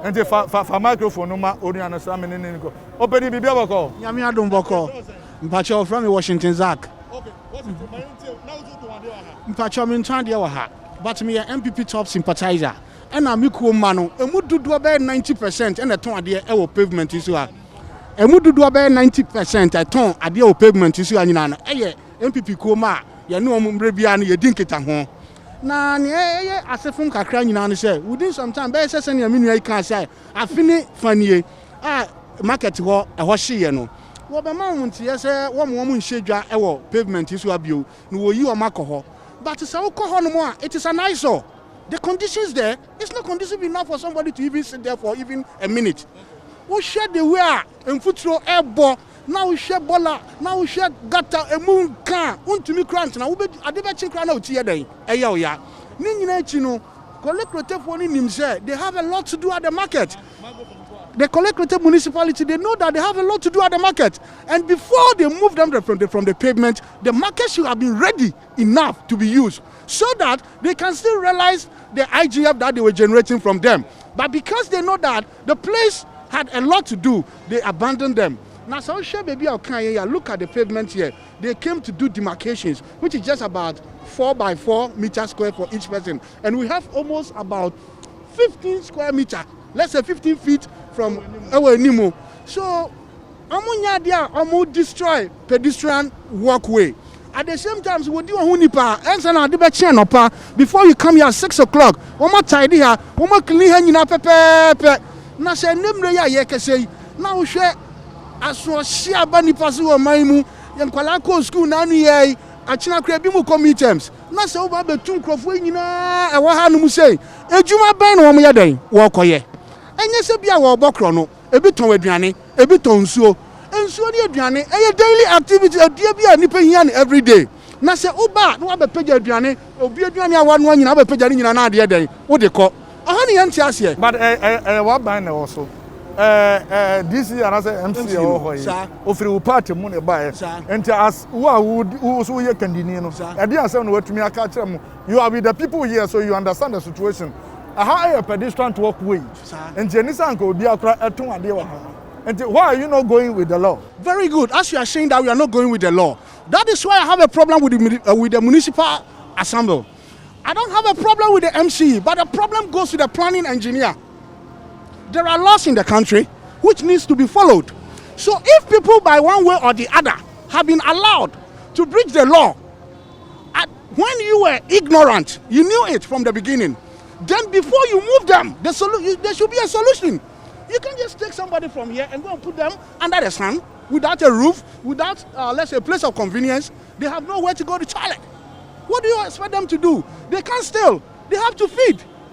And the fa microphone no ma only understand me niko. Open the bibi abako. Nyame Adom boko. Mpacho from Washington Zach. Okay. What's it? Now you do one day aha. Mpacho me ntwan de wa ha. But me MPP top sympathizer. And I'm equal mano. Emu dudu about 90% and a ton ade e wo pavement isu ha. Emu dudu about 90% a ton ade wo pavement isu ha nyina na. Eye MPP ko ma ye ne omumre bia na ye dinketa ho. Na ne eye asefum kakra nyina no say within some time be say sene aminu ai kan say afini fanie market ho e ho hye no. Wo be ma hunti ye say wo mo nhedwa e wo pavement isu abio no wo yi o makoho. But it's it is an eyesore. The conditions there, it's not conducive enough for somebody to even sit there for even a minute. We share the wear and footro air ball. Now we share bola. Now we share gata a moon car. Untumi crunch. Now we be adebachin crown out here. Eyo ya. Nini chino. Collect for himself. They have a lot to do at the market. The Collect municipality, they know that they have a lot to do at the market. And before they move them from the pavement, the market should have been ready enough to be used so that they can still realize the IGF that they were generating from them. But because they know that the place had a lot to do, they abandoned them. Now, so baby, look at the pavement here. They came to do demarcations, which is just about 4 by 4 meters square for each person. And we have almost about 15 square meters. Let's say 15 feet from our Nimo. So, I'm destroy pedestrian walkway. At the same time, we do a hunipa, and before you come here at 6 o'clock, one more tidy here, one more clean here, pepe. Now, say, Nimre, say, now we share as well, share Bani Pasu or Maimu, and Kwalako school, Nani, Achina Krebimu committees. Now, say, over the two crofwing, I want to say, a Juma Ben or Yade, walk away. And yes, be our bokrono, a bit on Adriani, a bit on so, and so the Adriani, a daily activity of dear Nipan every day. Now say, oh, but no other page Adriani, or be Adriani one you have a page in another day. What they call a honey and here. But what band also? This is another MC of the party money buyer. And to us who you can deny. I didn't say what to me. I catch them. You are with the people here, so you understand the situation. A higher pedestrian to walk way. And Jenisanko will be and why are you not going with the law? Very good. As you are saying that we are not going with the law. That is why I have a problem with the municipal assembly. I don't have a problem with the MC, but the problem goes to the planning engineer. There are laws in the country which needs to be followed. So if people by one way or the other have been allowed to breach the law, when you were ignorant, you knew it from the beginning. Then before you move them, there should be a solution. You can't just take somebody from here and go and put them under the sun without a roof, without, let's say, a place of convenience. They have nowhere to go to toilet. What do you expect them to do? They can't steal. They have to feed.